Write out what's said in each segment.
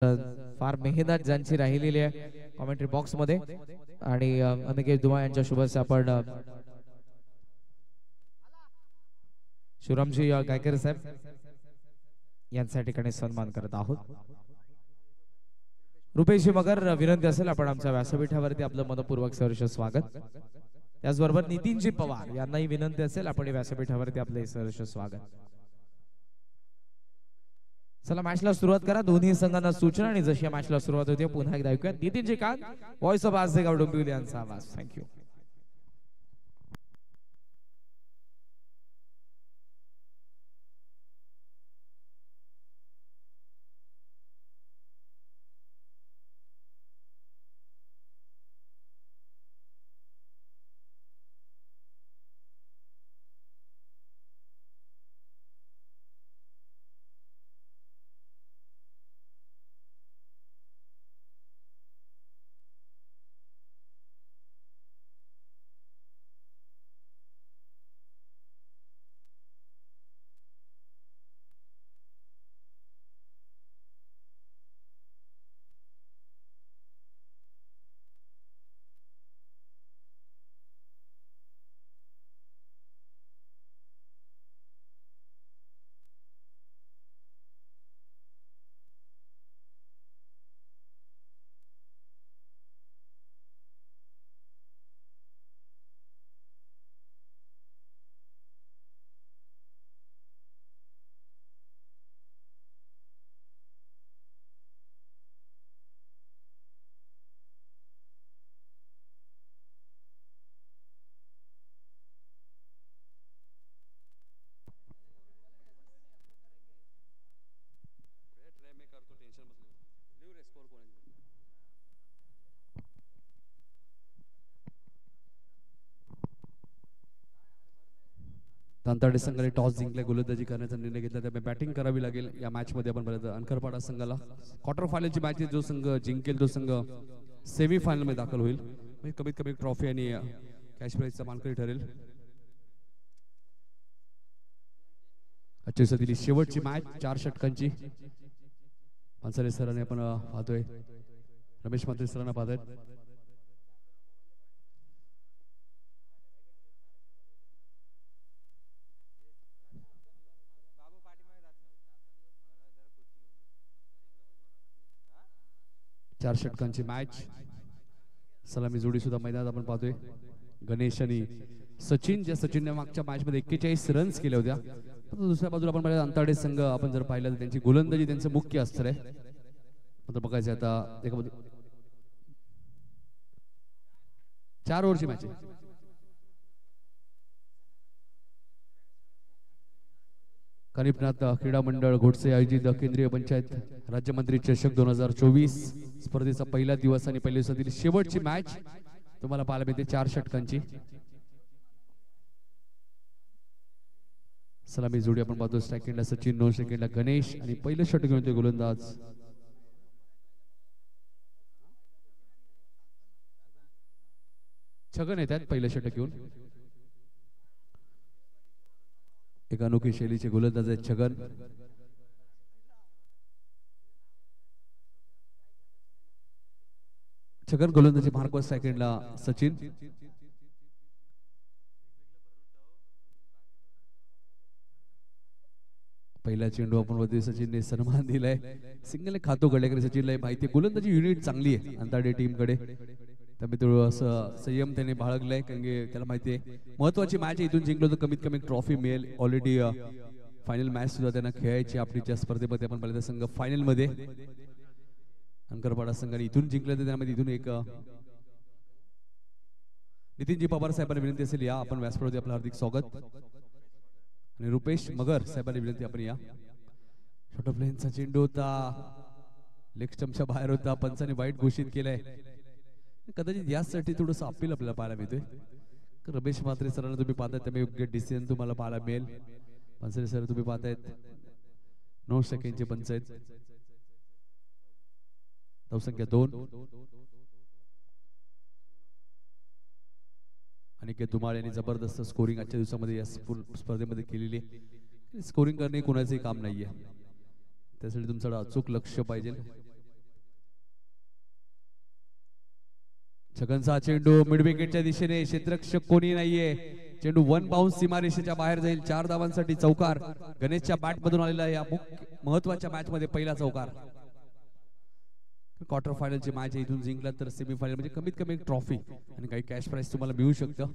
फार मेहनत ज्यांची राहिलेली आहे कॉमेंट्री बॉक्स मध्ये आणि अनिकेत दुमा यांच्या शुभेच्छा आपण शिवरामजी गायकर साहेब यांच्या ठिकाणी सन्मान करत आहोत. रुपेशजी मगर विनंती असेल आपण आमच्या व्यासपीठावरती आपलं मनपूर्वक सहर्ष स्वागत. त्याचबरोबर नितीनजी पवार यांनाही विनंती असेल आपण व्यासपीठावरती आपले सहर्ष स्वागत. चला मॅचला सुरुवात करा. दोन्ही संघांना सूचना आणि जशी मॅचला सुरुवात होते पुन्हा एकदा ऐकूया नितीनजी कान व्हॉइस ऑफ आजगाव डोंबिवली यांचा आवाज. थँक्यू. दांताडे संघाने टॉस जिंकले, गोलंदाजी करण्याचा निर्णय घेतला. त्यामुळे बॅटिंग करावी लागेल या मॅच मध्ये. आपण बघितलं अनकरपाडा संघाला क्वार्टर फायनलची मॅच जो संघ जिंकेल तो संघ सेमी फायनल मध्ये दाखल होईल. म्हणजे कमीत कमी ट्रॉफी आणि कॅश प्राइजचा मानकरी ठरेल. आजच्या दिवसातील शेवटची मॅच 4 षटकांची. पानसरे सरांनी आपण पाहतोय, रमेश मात्रे सरांना पाहतोय. चार षटकांची मॅच. सलामी जोडी सुद्धा मैदानात आपण पाहतोय. गणेश आणि सचिन, ज्या सचिनने मागच्या मॅच मध्ये 41 रन्स केल्या होत्या. दुसऱ्या बाजूला आपण पाहिलं अंताडे संघ. आपण जर पाहिलं तर त्यांची गोलंदाजी त्यांचं मुख्य अस्त्र आहे. मात्र बघायचं आता एकामध्ये 4 ओव्हरची मॅच आहे. कानिपनाथ क्रीडा मंडळ घोडसे आयोजित केंद्रीय पंचायत राज्यमंत्री चषक 2024 स्पर्धेचा पहिला दिवस आणि पहिल्या दिवसातील शेवटची मॅच तुम्हाला पाहायला मिळते 4 षटकांची. सलामी जोडी आपण पाहतो. सेकंडला सचिन, 9 सेकंडला गणेश आणि पहिलं षटक घेऊन ते गोलंदाज छगन येतात पहिलं षटक घेऊन. एक अनोखी शैलीचे गोलंदाज आहेत छगन. छगन गोलंदाजी मार्कवर. सेकंडला सचिन. पहिला चेंडू आपण बघतोय सचिनने सन्मान दिलाय. सिंगल खातो कडे सचिनला माहिती आहे गोलंदाजी युनिट चांगली आहे अंताडे टीम कडे. त्यामुळे तो असं संयम त्याने बाळगलाय, कारण की त्याला माहिती आहे महत्वाची मॅच इथून जिंकलो तर कमीत कमी ट्रॉफी मिळेल. ऑलरेडी फायनल मॅच सुद्धा त्यांना खेळायची आपलीच्या स्पर्धेमध्ये. आपण पाहिलं संघ फायनल मध्ये अंकरपाडा संघाने इथून जिंकलं तर त्यामध्ये इथून एक नितीनजी पवार साहेबांना विनंती असेल या आपण व्यासपीठावरती आपलं हार्दिक स्वागत. आणि रुपेश मगर साहेबांनी विनंती आपण या. छोटा प्लेनचा चेंडू होता, लेग स्टंपच्या बाहेर होता, पंचाने वाईट घोषित केलंय. कदाचित यासाठी थोडंसं अपील आपल्याला पाहायला मिळतोय. रमेश म्हात्रे सरांना तुम्ही पाहताय त्यामुळे योग्य डिसिजन तुम्हाला पाहायला मिळेल. पंचरे सर तुम्ही पाहतायत 9 सेकंडचे पंच आहेत. धावसंख्या 2. अनिकेत दुमाळ यांनी जबरदस्त स्कोरिंग आजच्या दिवसामध्ये या स्पर्धेमध्ये केलेली आहे. स्कोरिंग करणे कोणाचंही काम नाहीये, त्यासाठी तुमचं अचूक लक्ष पाहिजे. छगनचा चेंडू मिड विकेटच्या दिशेने, क्षेत्ररक्षक कोणी नाहीये, चेंडू वन बाउन्स सीमारेषेच्या बाहेर जाईल. 4 धावांसाठी चौकार गणेशच्या बॅट मधून आलेला या महत्वाच्या मॅच मध्ये पहिला चौकार. क्वार्टर फायनलची मॅच इथून जिंकला तर सेमीफायनल म्हणजे कमीत कमी एक ट्रॉफी आणि काही कॅश प्राइस तुम्हाला मिळू शकतं.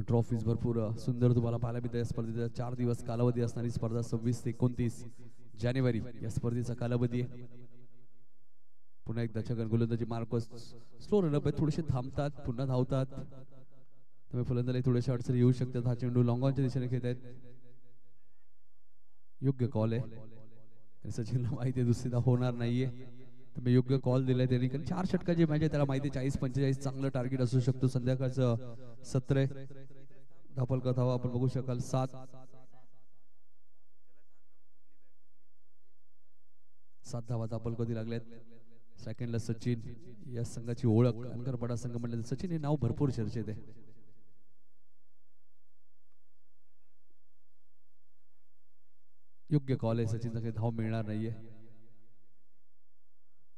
ट्रॉफीज भरपूर सुंदर तुम्हाला पाहायला मिळते. या स्पर्धेचा 4 दिवस कालावधी असणारी स्पर्धा 26 ते 29 जानेवारी या स्पर्धेचा कालावधी आहे. पुन्हा एकदा छगन गोलंदाजी मार्कस स्लो रनअप आहे, थोडेसे थांबतात पुन्हा धावतात, त्यामुळे फलंदाजी थोडेसे अडचणी येऊ शकतात. हा चेंडू लॉंग ऑनच्या दिशेने खेळत आहेत. योग्य कॉल आहे. सचिनला माहिती आहे दुसरीदा होणार नाहीये, तुम्ही योग्य कॉल दिलाय त्यांनी. कारण 4 षटकाची मॅच आहे, त्याला माहिती 40-45 चांगलं टार्गेट असू शकतो. संध्याकाळचं सत्र आहे. धापल धावा आपण बघू शकाल 7 धावा धापल कधी लागल्यात. सेकंडला सचिन, या संघाची ओळख अनगरपाडा संघ म्हणलं सचिन हे नाव भरपूर चर्चेत आहे. योग्य कॉल आहे. सचिनचा काही धाव मिळणार नाहीये.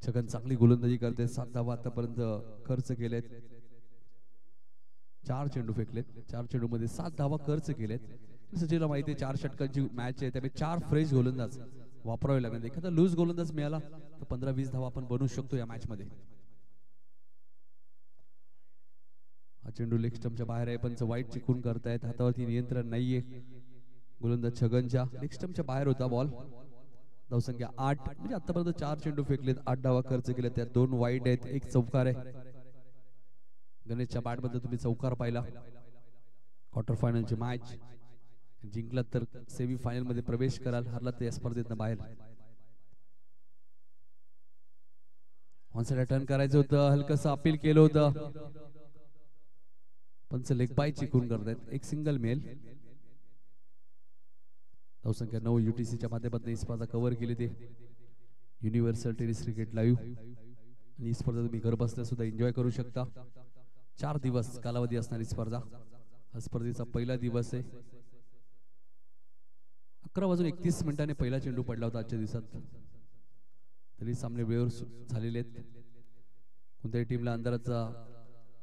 छगन चांगली गोलंदाजी करते. 7 धावा आतापर्यंत खर्च केलेत. 4 चेंडू फेकलेत. 4 चेंडू मध्ये 7 धावा खर्च केलेत. सचिनला माहिती आहे 4 षटकांची मॅच आहे, त्यामुळे 4 फ्रेश गोलंदाज वापरावे लागणार. एखादा लूज गोलंदाज मिळाला तर 15-20 धावा आपण बनवू शकतो या मॅच मध्ये. हा चेंडू लेग स्टंपच्या बाहेर आहे, पण वाईट चिकून करतायत. हातावरती नियंत्रण नाहीये गोलंदाज छगनच्या. लेग स्टंपच्या बाहेर होता बॉल. धावसंख्या 8, म्हणजे आतापर्यंत 4 चेंडू फेकलेत, 8 धावा खर्च केल्या, त्यात 2 वाईट आहेत, 1 चौकार आहे. गणेशच्या बॅट मध्ये तुम्ही चौकार पाहिला. क्वार्टर फायनलची मॅच जिंकलात तर सेमी फायनल मध्ये प्रवेश कराल, हरलात तर या स्पर्धेतनं बाहेर. ऑनसाइड टर्न करायचं होतं, हलकसं अपील केलं होतं, पंच लेग बाय चिकून करतायत. 1 सिंगल मेल. धावसंख्या 9. UTCच्या माध्यमातून ही स्पर्धा कव्हर केली ते युनिव्हर्सल टेनिस क्रिकेट लाईव्ह, आणि ही स्पर्धा तुम्ही घर बसल्या सुद्धा एन्जॉय करू शकता. 4 दिवस कालावधी असणारी स्पर्धा. हा स्पर्धेचा पहिला दिवस आहे. 11:31 पहिला चेंडू पडला होता आजच्या दिवसात. तरी सामने वेळेवर झालेले आहेत. कोणत्याही टीमला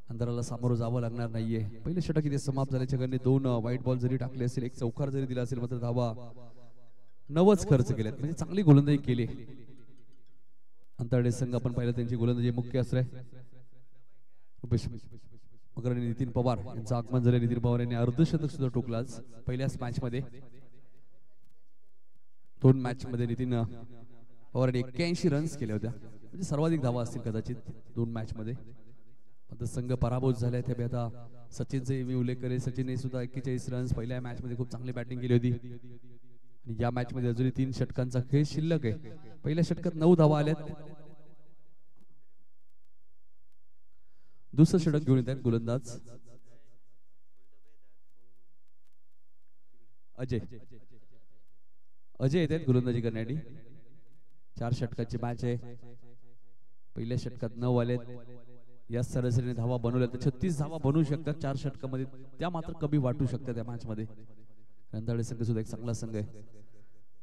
अंधाराला सामोरं जावं लागणार नाहीये. पहिले षटक इथे समाप्त झाले. छगनने 2 व्हाईट बॉल जरी टाकले असेल, 1 चौकार जरी दिला असेल, मात्र धावा 9च खर्च केल्यात, म्हणजे चांगली गोलंदाजी केली. अंतर्डे संघ आपण पाहिलं त्यांची गोलंदाजी मुख्य आश्रय रुपेश मगर आणि नितीन पवार यांचं आगमन झाले. नितीन पवार यांनी अर्धशतक सुद्धा टोकलं आज पहिल्याच मॅच मध्ये. 2 मॅच मध्ये नितीन पवारांनी 81 रन्स केल्या होत्या, म्हणजे सर्वाधिक धावा असतील कदाचित 2 मॅच मध्ये. आता संघ पराभूत झालाय, त्यामुळे आता सचिनचे मी उल्लेख करेल. सचिनने सुद्धा 41 रन्स पहिल्या मॅच मध्ये खूप चांगली बॅटिंग केली होती. आणि या मॅच मध्ये अजूनही 3 षटकांचा खेळ शिल्लक आहे. पहिल्या षटकात 9 धावा आल्यात. दुसरं षटक घेऊन येत आहेत गोलंदाज अजय येत आहेत गोलंदाजी करण्यासाठी. 4 षटकाची मॅच आहे. पहिल्या षटकात 9 आलेत. या सरासरीने धावा बनवल्या तर 36 धावा बनवू शकतात 4 षटकामध्ये, त्या मात्र कमी वाटू शकतात या मॅच मध्ये. रंधाडे संघ सुद्धा एक चांगला संघ आहे.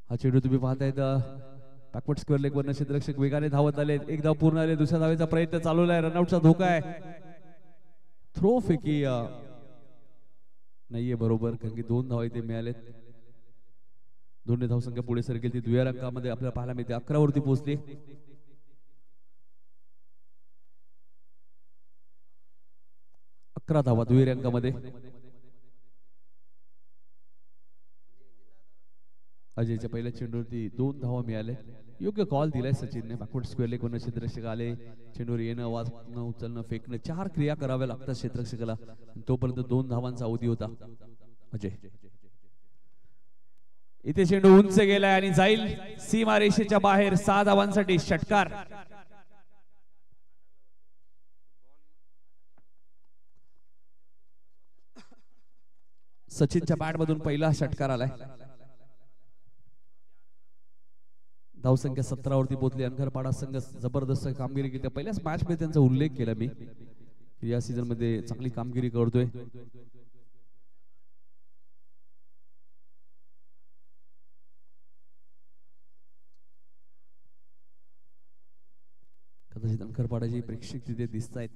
हा चेंडू तुम्ही पाहताय बॅकवर्ड स्क्वेअर लेग वरनं क्षेत्ररक्षक वेगाने धावत आले. 1 धाव पूर्ण आले. दुसऱ्या धावेचा प्रयत्न चालू आहे. रनआउटचा धोका आहे. थ्रो फेकी नाहीये बरोबर, कारण की 2 धावा इथे मिळालेत. 2 धावसंख्या पुढे सरकेल. ती दुहेरी अंकामध्ये आपल्याला पाहायला मिळते. 11 वरती पोहोचली. 11 धावा दुहेरी अंकामध्ये. अजयच्या पहिल्या चेंडूवरती 2 धावा मिळाले. योग्य कॉल दिलाय सचिनने. बॅकवर्ड स्क्वेअर लेग वरनं क्षेत्ररक्षक आले. चेंडूवर येणं, वाजणं, उचलणं, फेकणं 4 क्रिया कराव्या लागतात क्षेत्ररक्षकाला. तोपर्यंत 2 धावांचा अवधी होता. अजय इथे चेंडू उंच गेलाय आणि जाईल सीमारेषेच्या बाहेर. 6 धावांसाठी षटकार. सचिनच्या बॅट मधून पहिला षटकार आलाय. धावसंख्या 17 वरती पोहोचली. अनगरपाडा संघ जबरदस्त कामगिरी केली. पहिल्याच मॅच मध्ये त्यांचा उल्लेख केला मी, या सीझन मध्ये चांगली कामगिरी करतोय. कदाचित अंकरपाडाचे प्रेक्षक तिथे दिसत आहेत,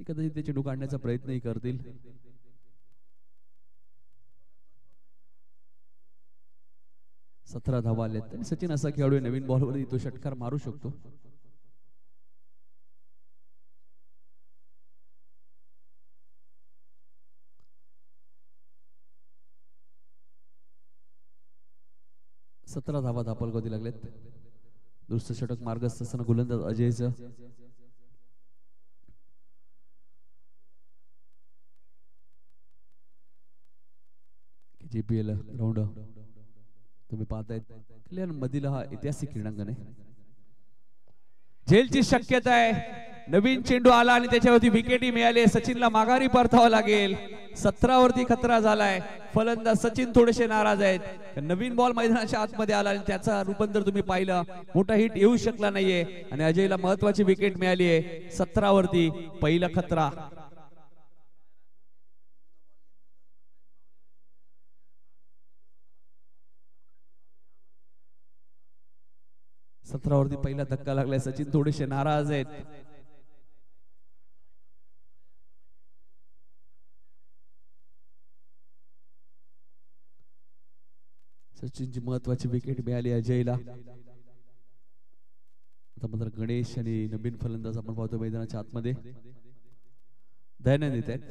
कदाचित ते चेंडू काढण्याचा प्रयत्नही करतील. सतरा धावा आलेत आणि सचिन असा खेळाडू नवीन बॉलवरती तो षटकार मारू शकतो. सतरा धावा धापलगती लागलेत. दुसरं षटक मार्गस्थ असताना गोलंदाज अजयचं JPL ग्राउंड तुम्ही पाहताय क्लिअर मधील हा ऐतिहासिक क्रीडांगण आहे. झेलची शक्यता आहे. नवीन चेंडू आला आणि त्याच्यावरती विकेटी मिळाली. सचिनला माघारी परतावं लागेल. 17 वरती खतरा झालाय. फलंदाज सचिन थोडेसे नाराज आहेत. नवीन बॉल मैदानाच्या आतमध्ये आला आणि त्याचा रूपांतर तुम्ही पाहिलं. मोठा हिट येऊ शकला नाहीये आणि अजयला महत्वाची विकेट मिळाली आहे. 17 वरती पहिला खतरा. 17 वरती पहिला धक्का लागलाय. सचिन थोडेसे नाराज आहेत. सचिनची महत्वाची विकेट मिळाली अजयला. आता मात्र गणेश आणि नवीन फलंदाज आपण पाहतो मैदानाच्या आतमध्ये. दयानंद येत आहेत.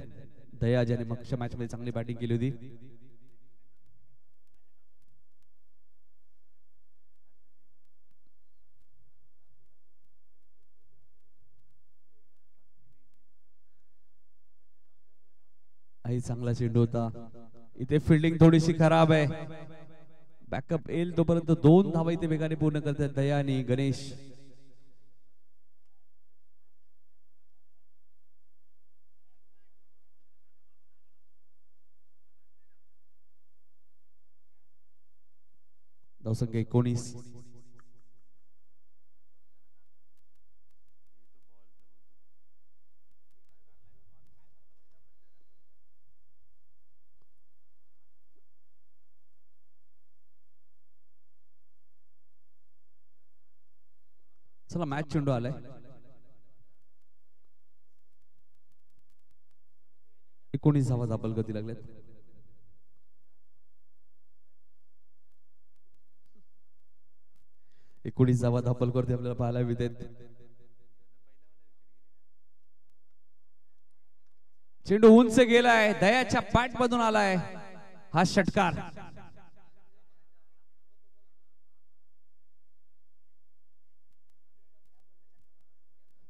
दया ज्याने मागच्या मॅच मध्ये चांगली बॅटिंग केली होती. आई चांगला चेंडू होता. इथे फिल्डिंग थोडीशी खराब आहे. बॅकअप येईल तोपर्यंत 2 धावा इथे वेगाने पूर्ण करतात दया आणि गणेश. धावसंख्या 19. चला मॅच चेंडू आलाय. 19 धावा धापल गती लागल्यात. एकोणीस धावा धापल करते आपल्याला पाहायला मिळतात. चेंडू उंच गेलाय. दयाच्या पॅट मधून आलाय हा षटकार.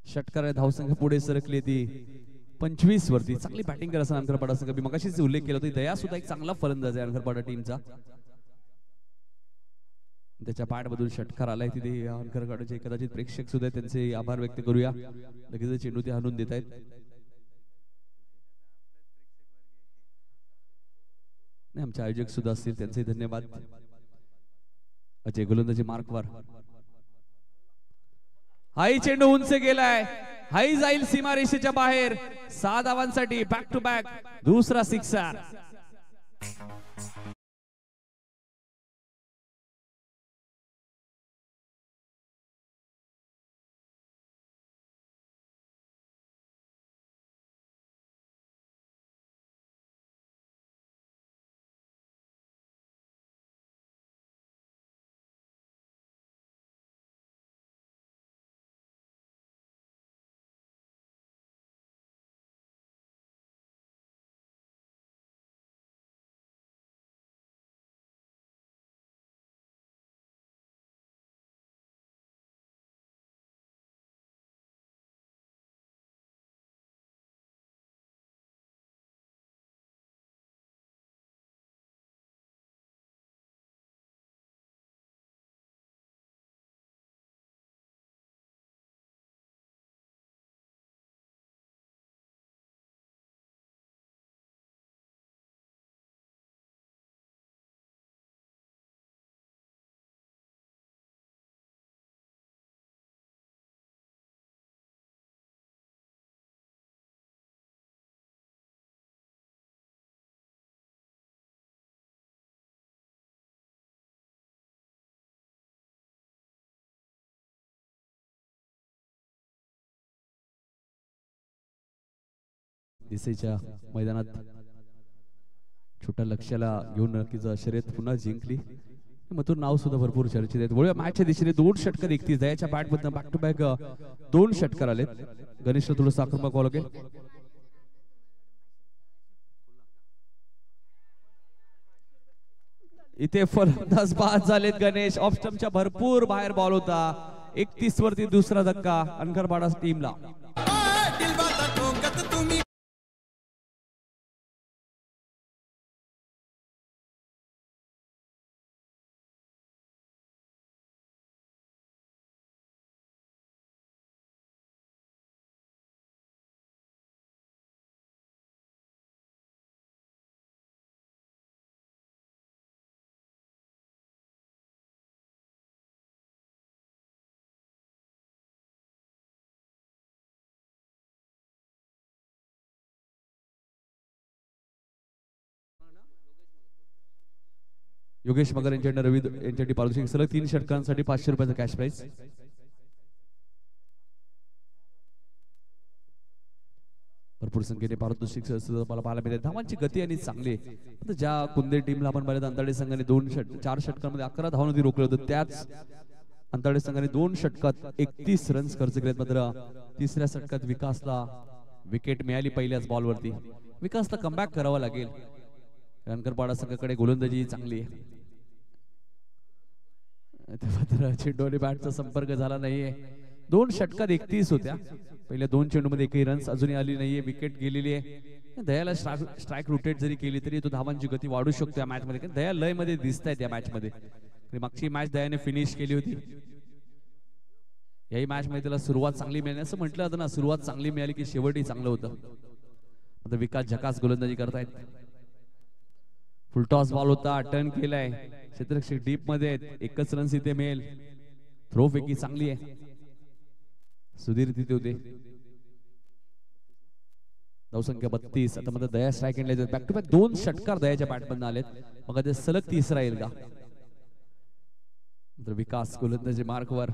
षटकार धावसंख्या पुढे सरकली ती 25 वरती. चांगली बॅटिंग करत असताना अंकरपाडा संघ मी मगाशीच उल्लेख केला होता. दया सुद्धा एक चांगला फलंदाज आहे अंकरपाडा टीमचा. त्याच्या पॅट मधून षटकार आलाय तिथे. अंकरपाडाचे कदाचित प्रेक्षक सुद्धा त्यांचे आभार व्यक्त करूया. लगेच चेंडू ते हाणून देत आहेत. आमचे आयोजक सुद्धा असतील त्यांचे धन्यवाद. अजय गोलंदाजी मार्कवर. हाई चेंडू उंच गेलाय. हाई जाईल सीमारेषेच्या बाहेर. 6 धावांसाठी बॅक टू बॅक दुसरा सिक्सर. देसाईच्या मैदानात छोट्या लक्ष्याला घेऊन नक्कीच शर्यत पुन्हा जिंकली. मथुर नाव सुद्धा भरपूर चर्चेत आहेत. वळूया मॅचच्या दिशेने 2 षटकार 31 दयाच्या बॅट मधून बॅक टू बॅक 2 षटकार आलेत. गणेश थोडं आक्रमक व्हावं लागेल. इथे फलंदाज बाद झालेत गणेश. ऑफ स्टंपच्या भरपूर बाहेर बॉल होता. 31 वरती दुसरा धक्का अनकरपाडा टीमला. योगेश मगर यांच्याकडे रवी यांच्यासाठी पारितोषिक सलग 3 षटकांसाठी 500 रुपयाचा कॅश प्राइज. भरपूर संख्येने पारितोषिक मला पाहायला मिळते. धावांची गती आणि चांगली आहे. ज्या कुंदे टीमला आपण पाहिलं अंतर्डे संघाने 4 षटकांमध्ये 11 धावांमध्ये रोखलं होतं, त्याच अंतर्डे संघाने 2 षटकात 31 रन्स खर्च केलेत. मात्र तिसऱ्या षटकात विकासला विकेट मिळाली पहिल्याच बॉलवरती. विकासला कमबॅक करावा लागेल. अनकरपाडा संघाकडे गोलंदाजी चांगली आहे. मात्र चेंडूने बॅटचा संपर्क झाला नाहीये. 2 षटकात 31 होत्या. पहिल्या 2 चेंडूमध्ये एकही रन्स अजूनही आली नाहीये. विकेट गेलेली आहे. दयाला स्ट्राईक रोटेट जरी केली तरी तो धावांची गती वाढू शकतो या मॅच मध्ये. दया लय मध्ये दिसत आहेत या मॅच मध्ये. मागची मॅच दयाने फिनिश केली होती. याही मॅच मध्ये त्याला सुरुवात चांगली मिळाली असं म्हटलं जातं ना. सुरुवात चांगली मिळाली की शेवटही चांगलं होतं. आता विकास झकास गोलंदाजी करतायत. फुलटॉस बॉल होता, टर्न केलाय. क्षेत्ररक्षक डीप मध्ये एकच रन्स इथे मिळेल. थ्रो फेकी चांगली आहे. सुधीर तिथे होते. धावसंख्या 32. आता मध्ये दया स्ट्राईक एंडला बॅक टू बॅक 2 षटकार दयाच्या बॅटमधून आलेत. मग ते सलग 3रा येईल का. विकास गोलंदाजी मार्कवर.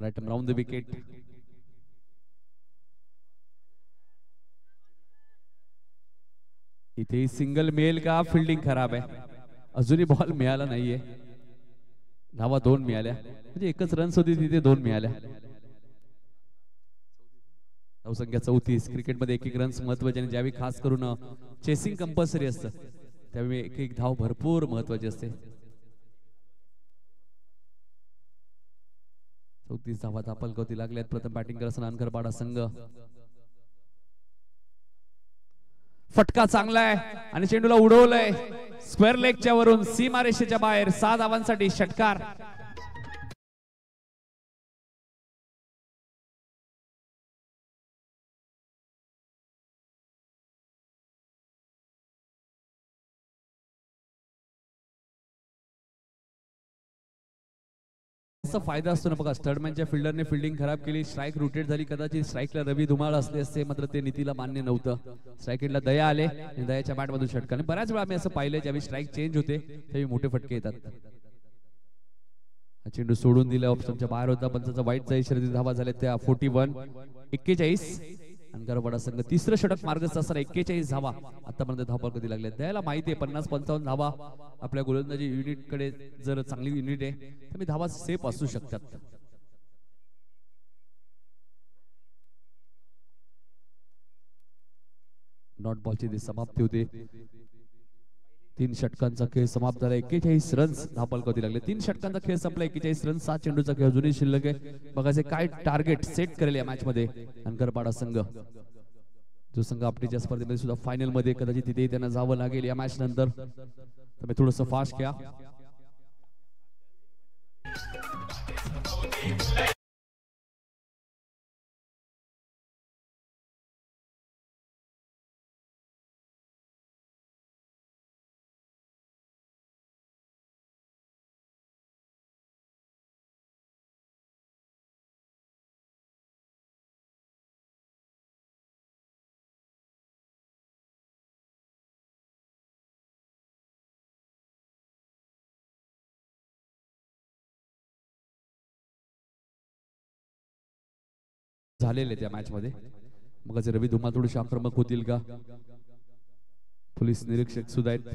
Right round the wicket. इथे सिंगल मिळेल का. फिल्डिंग खराब आहे. अजूनही बॉल मिळाला नाहीये. धावा 2 मिळाल्या. म्हणजे एकच रन्स होती तिथे 2 मिळाल्या. धावसंख्या 34. क्रिकेटमध्ये एक रन्स महत्वाचे आणि ज्यावेळी खास करून चेसिंग कंपल्सरी असतं त्यावेळी एक धाव भरपूर महत्वाची असते. 34 धावा दापलकवती लागल्यात. प्रथम बॅटिंग करताना अनकरपाडा संघ. फटका चांगला आहे आणि चेंडूला उडवलंय स्क्वेअर लेगच्या वरून सीमारेषेच्या बाहेर. 6 धावांसाठी षटकार. फायदा असतो ना बघा. स्टडमॅनच्या फिल्डरने फिल्डिंग खराब केली. स्ट्राईक रोटेट झाली. कदाचित स्ट्राईकला रवी धुमाळ असले असते. मात्र ते नीतीला मान्य नव्हतं. स्ट्राईक एंडला दया आले आणि दयाच्या बॅट मधून षटकार. आणि बऱ्याच वेळा आम्ही असं पाहिलंय ज्यावेळी स्ट्राईक चेंज होते त्यावेळी मोठे फटके येतात. चेंडू सोडून दिला. ऑप्शनच्या बाहेर होता. पंचाचा वाईट इशारा. धावा झाल्या त्या 41. 41. अनकरपाडा संघ 3रं षटक मार्गस्थ असताना 41 धावा आतापर्यंत धावा कधी लागल्या. द्यायला माहिती आहे 50-55 धावा आपल्या गोलंदाजी युनिट कडे जर चांगली युनिट आहे तर मी धावा सेफ असू शकतात. नॉट बॉलची समाप्ती होते. 3 षटकांचा खेळ समाप्त झाला. 41 रन्स धापलकवती लागले. 3 षटकांचा खेळ संपला. 41 रन्स. 7 चेंडूचा खेळ अजूनही शिल्लक आहे. बघायचे काय टार्गेट सेट करेल या मॅच मध्ये अनकरपाडा संघ. जो संघ आपल्या स्पर्धेमध्ये सुद्धा फायनल मध्ये कदाचित तिथे त्यांना जावं लागेल या मॅच नंतर. तुम्ही थोडंसं फास्ट घ्या. झालेले त्या मॅच मध्ये. मग रवी धुमाळ थोडेसे आक्रमक होतील का? पोलीस निरीक्षक सुद्धा आहेत.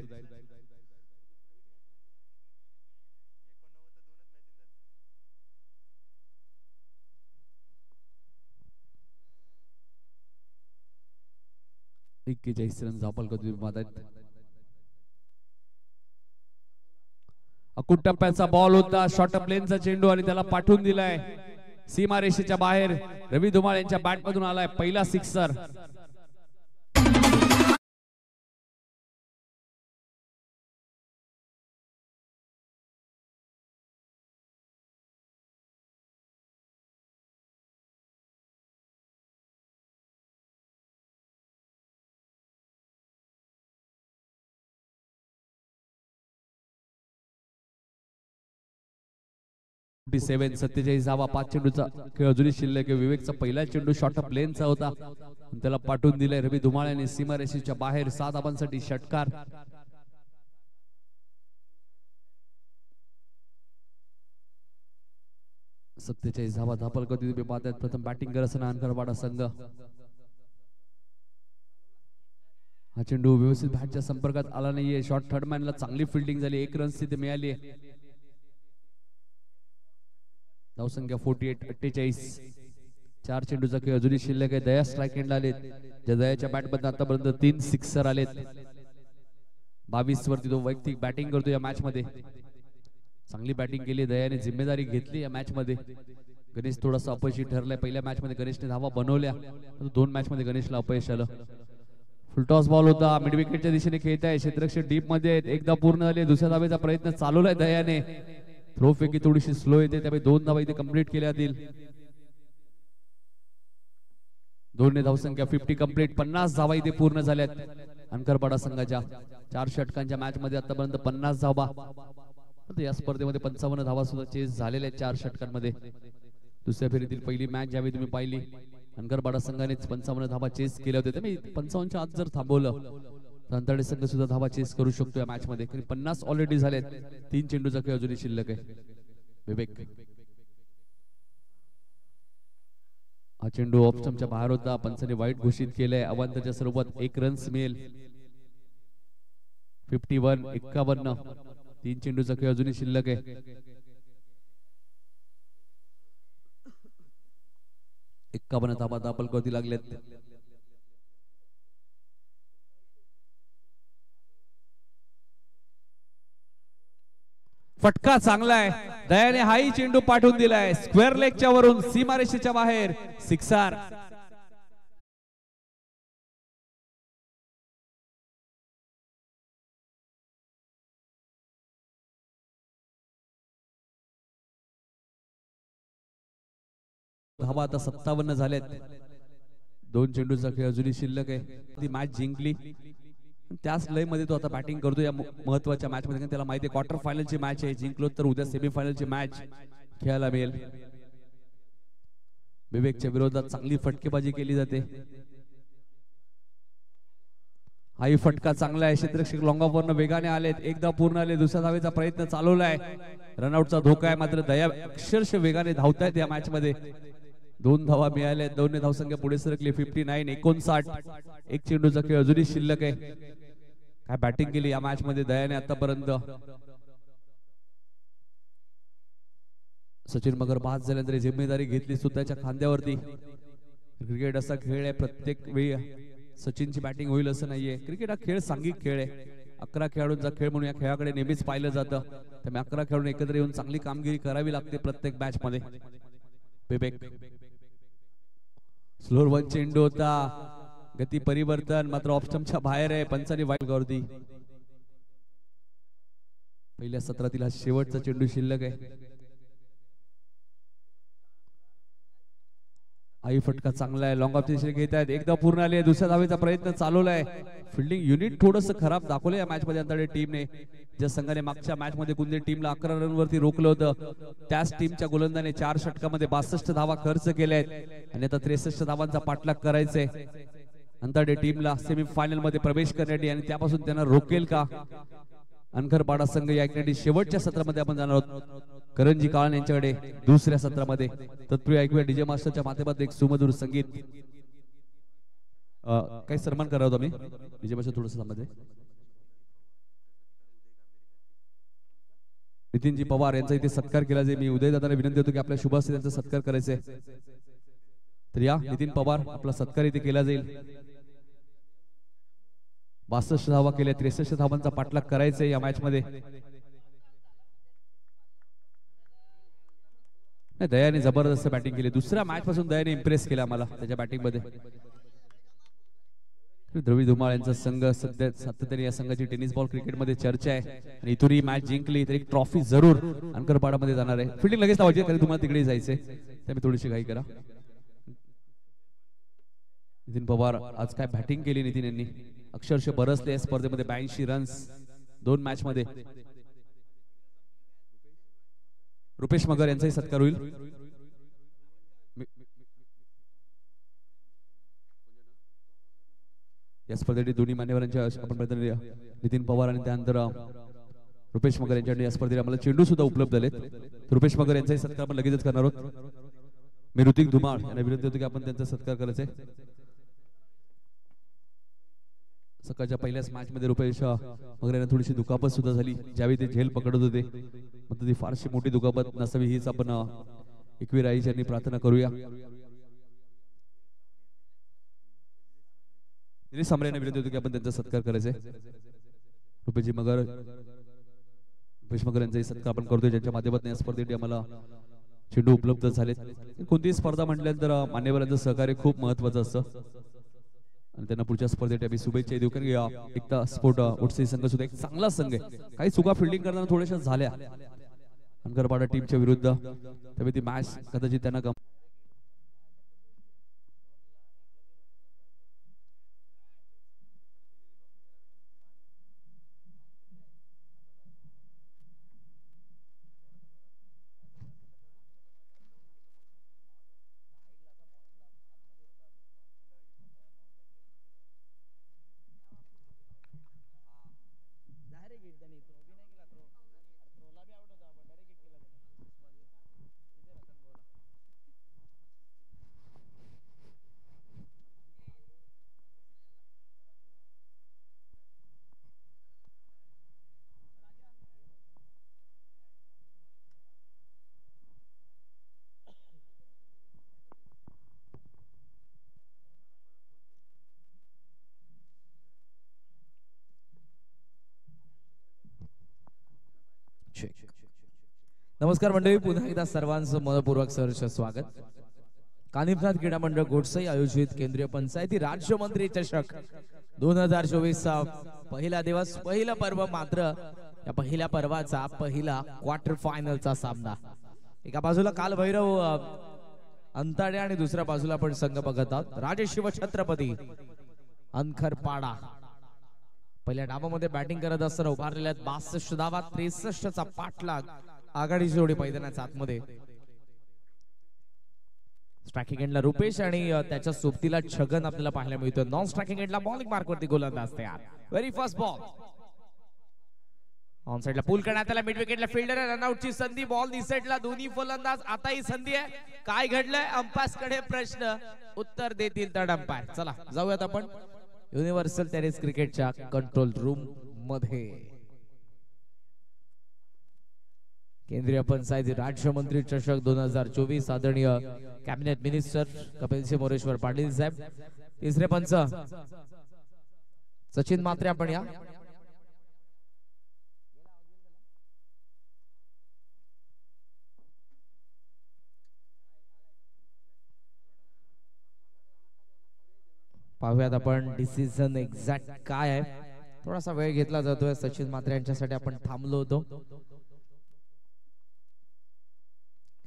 रन झापल का तुम्ही मादात. अकुट टप्प्याचा बॉल होता, शॉर्ट प्लेनचा चेंडू आणि त्याला पाठवून दिलाय सीमारेषेच्या बाहेर. रवी धुमाळ यांच्या बॅट मधून आलाय पहिला सिक्सर. जावा 5 चेंडूचा खेळ अजूनही शिल्लक आहे. विवेकचा पहिला चेंडू शॉर्ट ऑफ लेनचा होता, त्याला पाठवून दिलाय रवी धुमाळ यांनी सीमारेषेच्या बाहेर. 7 धावांसाठी षटकार. धावा धापल कधी तुम्ही पाहतायत. प्रथम बॅटिंग करत असताना अनकरवाडा संघ. हा चेंडू व्यवस्थित बॅटच्या संपर्कात आला नाहीये. शॉर्ट थर्ड मॅनला चांगली फिल्डिंग झाली, 1 रन तिथे मिळाली आहे. धावसंख्या 48-48. 4 चेंडूचा खेळ अजूनही शिल्लक आहे. दया स्ट्राईक एंडला आलेत. ज्या दयाच्या बॅट मध्ये आतापर्यंत 3 सिक्सर आलेत. 22 वरती तो वैयक्तिक बॅटिंग करतो या मॅच मध्ये. चांगली बॅटिंग केली, दयाने जिम्मेदारी घेतली या मॅच मध्ये. गणेश थोडासा अपयशी ठरलाय. पहिल्या मॅच मध्ये गणेशने धावा बनवल्या, 2 मॅच मध्ये गणेशला अपयश आलं. फुलटॉस बॉल होता, मिड विकेटच्या दिशेने खेळत आहे. क्षेत्ररक्षक डीप मध्ये आहेत. एकदा पूर्ण झाले, दुसऱ्या धावेचा प्रयत्न चालवलाय दयाने. थ्रो फेकी थोडीशी स्लो येते, त्यामुळे 2 धावा इथे कंप्लीट केल्या जातील. 2 धावसंख्या 50 कंप्लीट. 50 धावा इथे पूर्ण झाल्यात अनकरपाडा संघाच्या. 4 षटकांच्या मॅच मध्ये आतापर्यंत 50 धावा. या स्पर्धेमध्ये 55 धावा सुद्धा चेस झालेल्या आहेत 4 षटकांमध्ये. दुसऱ्या फेरीतील पहिली मॅच ज्यावेळी तुम्ही पाहिली, अनकरपाडा संघाने 55 धावा चेस केल्या होत्या. त्यामुळे 55च्या आत जर थांबवलं अंतर्गत संघ सुद्धा धावा चेस करू शकतो या मॅच मध्ये. 50 ऑलरेडी झालेत. 3 चेंडूचा खेळ अजूनही शिल्लक आहे. विवेक. हा चेंडू ऑफ स्टंपच्या बाहेर होता, पंचाने वाईट घोषित केलंय. अवांतरच्या स्वरूपात 1 रन्स मिळेल. 51-51. 3 चेंडूचा खेळ अजूनही शिल्लक आहे. 51 धावा दाखल कधी लागलेत. फटका चांगला आहे. दयाने हाही चेंडू पाठवून दिलाय स्क्वेअर लेगच्या वरून सीमारेषेच्या बाहेर. सिक्सर. धावा आता 57 झालेत. 2 चेंडूचा खेळ अजूनही शिल्लक आहे. ती मॅच जिंकली, त्याच लय मध्ये तो आता बॅटिंग करतो या महत्वाच्या मॅच मध्ये. त्याला माहिती आहे क्वार्टर फायनलची मॅच आहे, जिंकलो तर उद्या सेमीफायनलची मॅच खेळायला मिळेल. विवेकच्या विरोधात चांगली फटकेबाजी केली जाते. हाही फटका चांगला आहे. क्षेत्ररक्षक लॉंग ऑफ वरनं वेगाने आलेत. एकदा पूर्ण आले, दुसऱ्या धावेचा प्रयत्न चालवलाय. रनआउटचा धोका आहे, मात्र दया अक्षरशः वेगाने धावतायत या मॅच मध्ये. 2 धावा मिळाल्या. 2 धावसंख्या पुढे सरकली. 59-59. 1 चेंडूचा खेळ अजूनही शिल्लक आहे. काय बॅटिंग केली या मॅच मध्ये दयाने आतापर्यंत. सचिन मगर बाद झाल्यानंतर जिम्मेदारी घेतली स्वतःच्या खांद्यावरती. क्रिकेट असा खेळ आहे, प्रत्येक वेळी सचिनची बॅटिंग होईल असं नाहीये. क्रिकेट हा खेळ सांघिक खेळ आहे. 11 खेळाडूंचा खेळ म्हणून या खेळाकडे नेहमीच पाहिलं जातं. त्यामुळे 11 खेळाडूंनी एकत्र येऊन चांगली कामगिरी करावी लागते प्रत्येक मॅच मध्ये. विवेक. स्लोअर 1 चेंडू होता, गती परिवर्तन मात्र ऑफ स्टंपच्या बाहेर आहे. पंचाने वाईट गर्दी. पहिल्या सत्रातील हा शेवटचा चेंडू शिल्लक आहे. आई फटका चांगला आहे. लॉंग ऑफ दिशेने घेत आहेत. एकदा पूर्ण आले, दुसऱ्या धावेचा प्रयत्न चालवलाय. फिल्डिंग युनिट थोडस खराब दाखवलं या मॅच मध्ये अंतर्गत टीमने. ज्या संघाने मागच्या मॅच मध्ये कुंदे टीमला 11 रन वरती रोखलं होतं, त्याच टीमच्या गोलंदाजाने 4 षटकामध्ये 62 धावा खर्च केल्या आहेत आणि आता 63 धावांचा पाठलाग करायचंय अंतर्गत टीमला सेमीफायनल मध्ये प्रवेश करण्यासाठी. आणि त्यापासून त्यांना रोकेल का अनकरपाडा संघ या शेवटच्या सत्रामध्ये आपण जाणार आहोत. करणजी काळन यांच्याकडे दुसऱ्या सत्रामध्ये. तत्पूर्वी ऐकूया डीजे मास्टरच्या माध्यमातून एक सुमधुर संगीत. काही सन्मान करा होता मी डीजे मास्टर थोडंसं थांबायचं. नितीनजी पवार यांचा इथे सत्कार केला जाईल. मी उदय दादाला विनंती होतो की आपल्या शुभ हस्ते त्यांचा सत्कार करायचा आहे. तर या नितीन पवार आपला सत्कार इथे केला जाईल. 62 धावा केल्या, 63 धावांचा पाठलाग करायचा या मॅच मध्ये. दयाने जबरदस्त बॅटिंग केली. दुसऱ्या मॅच पासून दयाने इम्प्रेस केला मला त्याच्या बॅटिंग मध्ये. द्रविड धुमाळ यांचा संघ सध्या सातत्याने या संघाची टेनिस बॉल क्रिकेट मध्ये चर्चा आहे. आणि इथून ही मॅच जिंकली तर एक ट्रॉफी जरूर अंकरपाडामध्ये जाणार आहे. फिल्डिंग लगेच लावायची कारण तुम्हाला तिकडे जायचंय, त्यामुळे थोडीशी घाई करा. नितीन पवार आज काय बॅटिंग केली नितीन यांनी. अक्षरशः बरसले या स्पर्धेमध्ये 82 रन्स 2 मॅच मध्ये. रुपेश मगर यांचाही सत्कार होईल. या स्पर्धेतील दोन्ही मान्यवरांच्या आपण नितीन पवार आणि त्यानंतर रुपेश मगर यांच्याकडे या स्पर्धेला आम्हाला चेंडू सुद्धा उपलब्ध झालेत. रुपेश मगर यांचाही सत्कार आपण लगेचच करणार आहोत. मी ऋतिक धुमाळ यांना विनंती होतो की आपण त्यांचा सत्कार करायचा आहे. सकाळच्या पहिल्याच मॅच मध्ये रुपेश मगर यांना थोडीशी दुखापत सुद्धा झाली. ज्यावेळी ते झेल पकडत होते मग ती फारशी मोठी दुखापत नसावी हीच आपण एकवीर आई यांनी प्रार्थना करूया. दिनेश सांबरे यांना विनंती होतो की आपण त्यांचा सत्कार करायचा आहे. रुपेश मगर यांचाही सत्कार आपण करतोय ज्यांच्या माध्यमातून या स्पर्धेसाठी आम्हाला चेंडू उपलब्ध झालेत. कोणतीही स्पर्धा म्हटल्यानंतर मान्यवरांचं सहकार्य खूप महत्वाचं असतं आणि त्यांना पुढच्या स्पर्धेसाठी आम्ही शुभेच्छा देऊ. कारण एकता स्पोर्ट उत्साही संघ सुद्धा एक चांगला संघ आहे. काही चुका फिल्डिंग करताना थोड्याशा झाल्या अंकरपाडा टीमच्या विरुद्ध, त्यामुळे ती मॅच कदाचित त्यांना नमस्कार मंडळी, पुन्हा एकदा सर्वांचं मनपूर्वक सहर्ष स्वागत. कानिफनाथ क्रीडा मंडळ गोडसई आयोजित केंद्रीय पंचायती राज्यमंत्री चषक 2024 पहिला दिवस, पहिला पर्व. मात्र या पहिल्या पर्वाचा पहिला क्वार्टर फायनलचा सामना. एका बाजूला कालभैरव अंताडे आणि दुसऱ्या बाजूला आपण संघ बघत आहोत राजे शिवछत्रपती अंखरपाडा. पहिल्या डावामध्ये बॅटिंग करत असताना उभारलेल्या 62 धावा, 63चा पाठलाग. आघाडीची जोडी मैदानाच्या आतमध्ये. स्ट्रायकिंग एंडला रुपेश आणि त्याच्या सोबतीला छगन आपल्याला पाहायला मिळतोय. नॉन स्ट्रायकिंग एंडला बॉलिंग मार्कवरती गोलंदाज तयार. व्हेरी फर्स्ट बॉल ऑन साइडला पूल करण्यात आला. मिड विकेटला फिल्डर रनआउटची संधी. बॉल दिस साइडला दोन्ही फलंदाज. आता ही संधी आहे. काय घडलंय अंपायर कडे प्रश्न, उत्तर देतील तर अंपायर. चला जाऊयात आपण युनिव्हर्सल टेनिस क्रिकेटच्या कंट्रोल रूम मध्ये. केंद्रीय पंचायती राज्यमंत्री चषक 2024 आदरणीय कॅबिनेट मिनिस्टर कपिलसिंह मोरेश्वर पाटील साहेब. तिसरे पंच सचिन म्हात्रे आपण या. पाहूयात आपण डिसिजन एक्झॅक्ट काय आहे. थोडासा वेळ घेतला जातोय. सचिन म्हात्रे यांच्यासाठी आपण थांबलो होतो.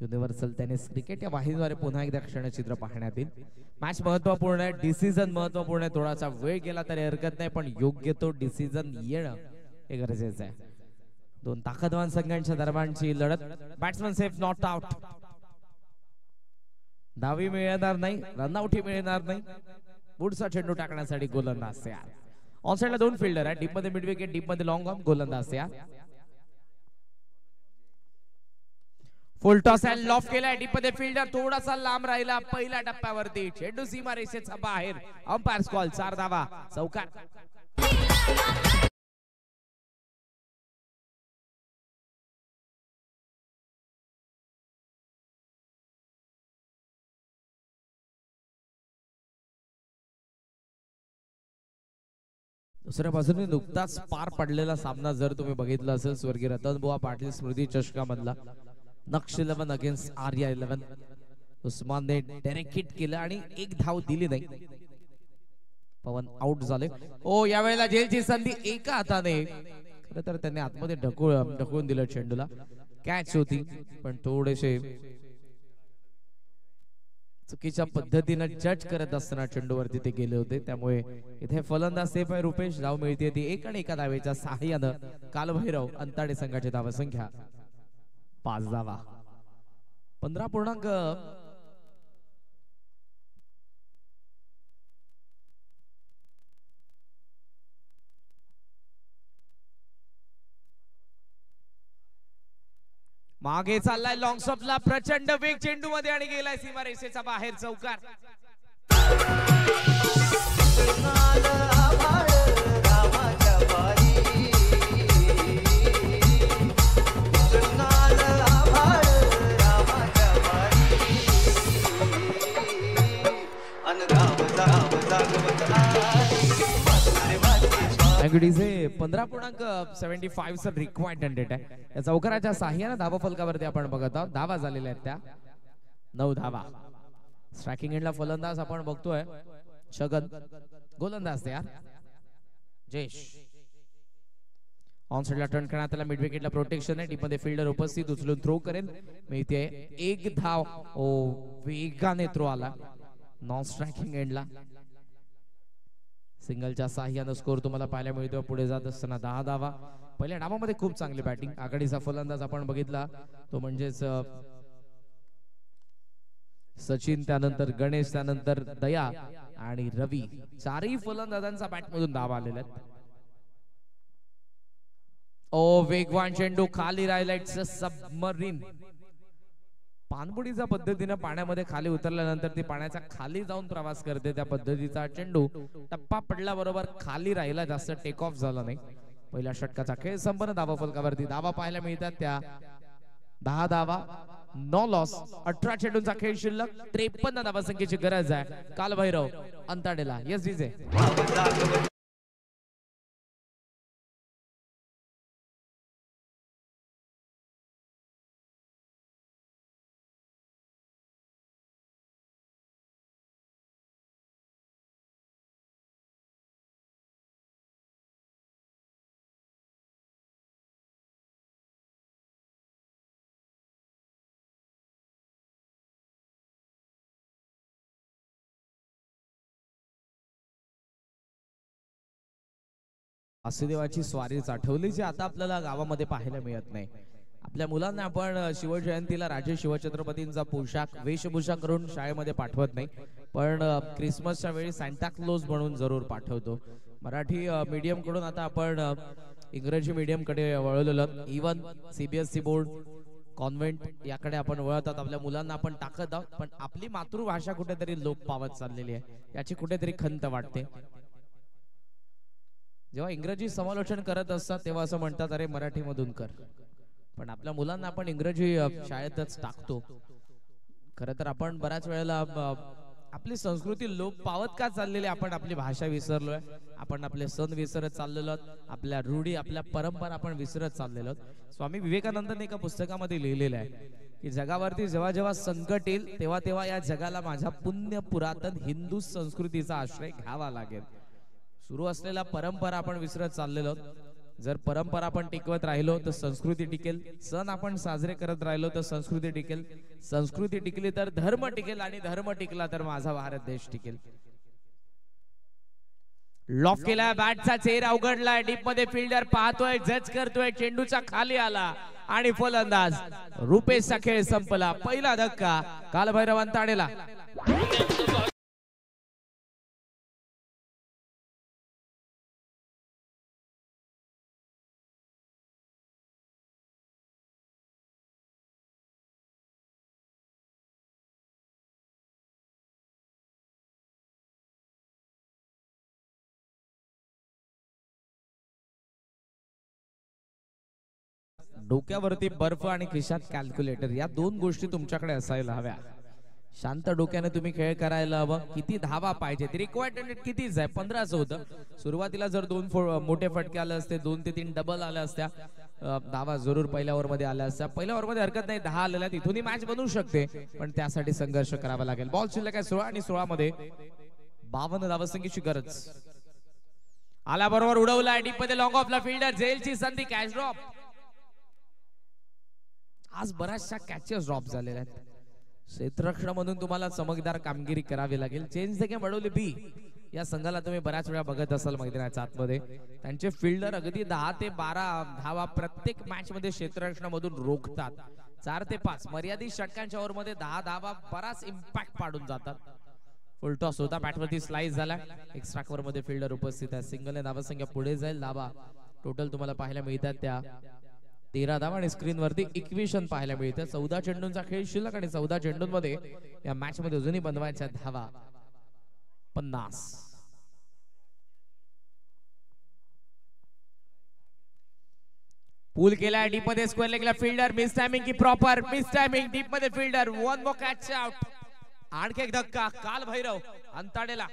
युनिव्हर्सल टेनिस क्रिकेट या वाहिनीद्वारे पुन्हा एकदा क्षणचित्र पाहण्यात येईल. मॅच महत्वपूर्ण आहे, डिसिजन महत्वपूर्ण आहे. थोडासा वेळ गेला तरी हरकत नाही, पण योग्य तो डिसिजन येणं हे गरजेचं आहे. दोन ताकदवान संघांच्या दरम्यानची लढत. Batsman safe, not out. डावी मिळणार नाही, रनआउटही मिळणार नाही. पुढचा चेंडू टाकण्यासाठी गोलंदाज तयार. ऑन साइडला दोन फिल्डर आहे. डीप मध्ये मिड विकेट, डीप मध्ये लॉंग ऑन. गोलंदाज तयार. फुल टॉस अँड लॉफ केलाय डीप मध्ये फिल्डर थोडासा लांब राहिला पहिल्या टप्प्यावरती चेंडू सीमा रेषेच्या बाहेर अंपायर कॉल 4 धावा चौकार. दुसऱ्या बाजूने नुकताच पार पडलेला सामना जर तुम्ही बघितला असेल स्वर्गीय रतनबुवा पाटील स्मृती चषकामधला नक्ष 11 अगेन्स्ट आर्या 11 उस्मानने डायरेक्ट हिट केलं आणि एक धाव दिली नाही. पवन आउट झाले. ओ यावेळेला जेलची संधी एका हाताने खरं तर त्यांनी आतमध्ये ढकलून दिलं चेंडूला. कॅच होती पण थोडेसे चुकीच्या पद्धतीने जज करत असताना चेंडूवरती ते गेले होते त्यामुळे इथे फलंदाज सेफ आहे रुपेश. धाव मिळते ती एक आणि एका धावेच्या सहाय्यानं कालभैरव अंताडे संघाची धाव संख्या 5 धावा. 15 मागे चाललाय लॉंग स्टॉपला प्रचंड वेग चेंडू मध्ये आणि गेलाय सीमा रेषेचा बाहेर चौकार. अँगडीचे 15.75 चा रिक्वायर्ड रेट आहे. या चौकाराच्या साह्याने धावा फलकावरती आपण बघत आहोत. धावा झालेल्या आहेत त्या 9 धावा. स्ट्रायकिंग एंडला फलंदाज आपण बघतोय छगन. गोलंदाज तयार जयेश. ऑन साइडला टर्न करण्यात आला. मिड विकेटला प्रोटेक्शन आहे. टीम मध्ये फिल्डर उपस्थित उचलून थ्रो करेल. मिळते एक धाव. ओ वेगाने थ्रो आला नॉन स्ट्रायकिंग एंडला. सिंगलच्या साह्यानं स्कोर तुम्हाला पाहायला मिळतो. पुढे जात असताना 10 धावा. पहिल्या डावामध्ये खूप चांगली बॅटिंग. आघाडीचा फलंदाज आपण बघितला तो म्हणजेच सचिन, त्यानंतर गणेश, त्यानंतर दया आणि रवी. चारही फलंदाजांचा बॅट मधून धावा आलेल्या आहेत. ओ वेगवान चेंडू खाली राहिला. It's a submarine. पाणबुडीच्या पद्धतीने पाण्यामध्ये खाली उतरल्यानंतर ती पाण्याच्या खाली जाऊन प्रवास करते त्या पद्धतीचा चेंडू टप्पा पडला बरोबर खाली राहिला. जास्त टेक ऑफ झाला नाही. पहिल्या षटकाचा खेळ संपन्न. धावा फलकावरती धावा पाहायला मिळतात त्या 10 धावा. 9 लॉस. 18 चेंडूंचा खेळ शिल्लक. 53 धावा संख्येची गरज आहे कालभैरव अंताडेला. Yes DJ. वासुदेवाची स्वारीच आठवली जी आता आपल्याला गावामध्ये पाहायला मिळत नाही. आपल्या मुलांना आपण शिवजयंतीला राजे शिवछत्रपतींचा पोशाख वेशभूषा करून शाळेमध्ये पाठवत नाही, पण क्रिसमसच्या वेळी सांता क्लॉज म्हणून जरूर पाठवतो. मराठी मीडियम कडून आता आपण इंग्रजी मीडियम कडे वळलेलो. इवन सीबीएसई बोर्ड, कॉन्व्हेंट याकडे आपण वळतात. आपल्या मुलांना आपण टाकत आहोत, पण आपली मातृभाषा कुठेतरी लोप पावत चाललेली आहे. याची कुठेतरी खंत वाटते. जेव्हा इंग्रजी समालोचन करत असतात तेव्हा असं म्हणतात अरे मराठी मधून कर, पण आपल्या मुलांना आपण इंग्रजी शाळेतच टाकतो. खरं तर आपण बऱ्याच वेळेला आपली संस्कृती लोप पावत का चाललेली. आपण आपली भाषा विसरलोय. आपण आपले सण विसरत चाललेलो आहोत. आपल्या रूढी, आपल्या परंपरा आपण विसरत चाललेलो आहोत. स्वामी विवेकानंदांनी एका पुस्तकामध्ये लिहिलेलं आहे की जगावरती जेव्हा जेव्हा संकट येईल तेव्हा तेव्हा या जगाला माझ्या पुण्य पुरातन हिंदू संस्कृतीचा आश्रय घ्यावा लागेल. सुरू असलेल्या परंपरा आपण विसरत चाललेलो. जर परंपरा आपण टिकवत राहिलो तर संस्कृती टिकेल. सण आपण साजरे करत राहिलो तर संस्कृती टिकेल. संस्कृती टिकली तर धर्म टिकेल, आणि धर्म टिकला तर माझा भारत देश टिकेल. लॉफ केला. बॅटचा चेहरा उघडलाय. डीप मध्ये फिल्डर पाहतोय, जज करतोय. चेंडूचा खाली आला आणि फलंदाज रुपेशचा खेळ संपला. पहिला धक्का कालभैरव अंताडेला. डोक्यावरती बर्फ आणि खिशात कॅल्क्युलेटर या दोन गोष्टी तुमच्याकडे असायला हव्या. शांत डोक्याने तुम्ही खेळ करायला हवं. किती धावा पाहिजे, रिक्वायर्ड कितीच आहे, 15च होतं. सुरुवातीला जर दोन मोठे फटके आले असते, 2 ते 3 डबल आल्या असत्या, धावा जरूर पहिल्या ओव्हर मध्ये आल्या असत्या. पहिल्या ओव्हर मध्ये हरकत नाही, 10 आलेल्या तिथूनही मॅच बनवू शकते, पण त्यासाठी संघर्ष करावा लागेल. बॉल शिल्लक आहे 16 आणि 16 मध्ये 52 धावसंख्येची गरज. आला बरोबर उडवला डीप मध्ये, लॉंग ऑफला फिल्डर झेलची संधी, कॅच ड्रॉप. आज बऱ्याचशा कॅचेस ड्रॉप झालेल्या आहेत. क्षेत्ररक्षणामधून तुम्हाला चमकदार कामगिरी करावी लागेल. चेंज द गेम वडवली बी या संघाला तुम्ही बऱ्याच वेळा बघत असाल मैदानाच्या आतमध्ये. त्यांचे फिल्डर अगदी 10 ते 12 धावा प्रत्येक मॅच मध्ये क्षेत्ररक्षणामधून रोखतात. 4 ते 5 मर्यादित षटकांच्या ओव्हर मध्ये 10 धावा बराच इम्पॅक्ट पाडून जातात. फुल टॉस होता, बॅटवरती स्लाइस झाला. एक्स्ट्रा कव्हर मध्ये फिल्डर उपस्थित आहे. सिंगल धावसंख्या पुढे जाईल. धावा टोटल तुम्हाला पाहायला मिळतात त्या 13 धावा आणि स्क्रीन वरती इक्वेशन पाहायला मिळते. 14 चेंडूंचा खेळ शिल्लक आणि 14 चेंडूंमध्ये या मॅच मध्ये अजूनही बनवायच्या धावा 50. पूल केला डीप मध्ये, स्क्वेअर लेगला फिल्डर, मिस टायमिंग की प्रॉपर, मिस टायमिंग डीप मध्ये fielder, one more catch out. आणखी एक धक्का, काल भैरव अंताडेला.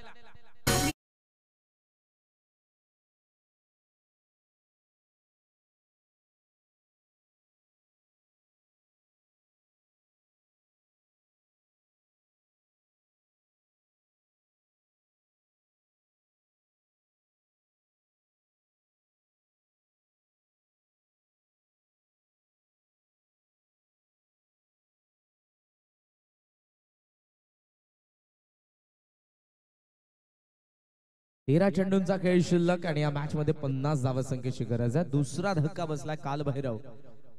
तेरा चेंडूंचा खेळ शिल्लक आणि या मॅच मध्ये 50 धावसंख्येची गरज आहे. दुसरा धक्का बसला काल भैरव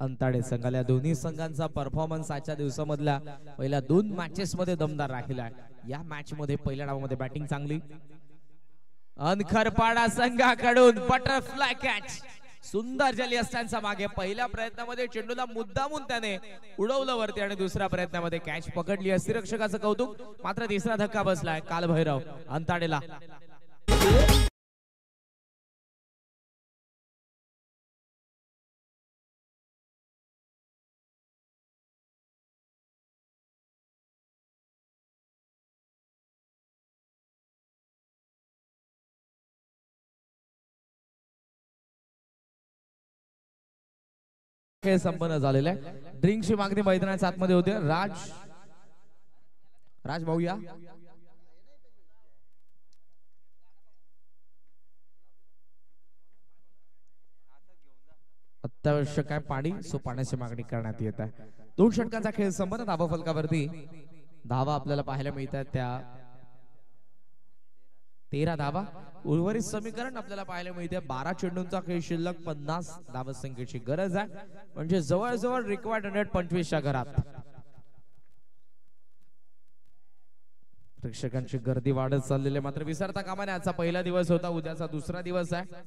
अंताडे संघाला. दोन्ही संघांचा परफॉर्मन्स आजच्या दिवसामधल्या पहिल्या 2 मॅचेस मध्ये दमदार राहिला. या मॅच मध्ये पहिल्या डावामध्ये बॅटिंग चांगली. अनखरपाडा संघाकडून बटरफ्लाय कॅच, सुंदर जली असताना मागे. पहिल्या प्रयत्नामध्ये चेंडूला मुद्दामून त्याने उडवलं वरती आणि दुसऱ्या प्रयत्नामध्ये कॅच पकडली. अस्थिरक्षकाचं कौतुक. मात्र तिसरा धक्का बसलाय काल भैरव अंताडेला. खेळ संपन्न झालेला आहे. ड्रिंकची मागणी मैदानाच्या आतमध्ये होते. राज भाऊ या. अत्यावश्यक आहे पाणी, सो पाण्याची मागणी करण्यात येत आहे. 2 षटकांचा खेळ संपन्न. धावा फलकावरती धावा आपल्याला पाहायला मिळतात त्या 13 धावा. उर्वरित समीकरण आपल्याला पाहायला मिळते 12 चेंडूंचा खेळ शिल्लक, 50 धावसंख्येची गरज आहे. म्हणजे जवळजवळ रिक्वायर्ड 125 च्या घरात. प्रेक्षकांची गर्दी वाढत चाललेली, मात्र विसरता कामा नये. आजचा पहिला दिवस होता, उद्याचा दुसरा दिवस आहे.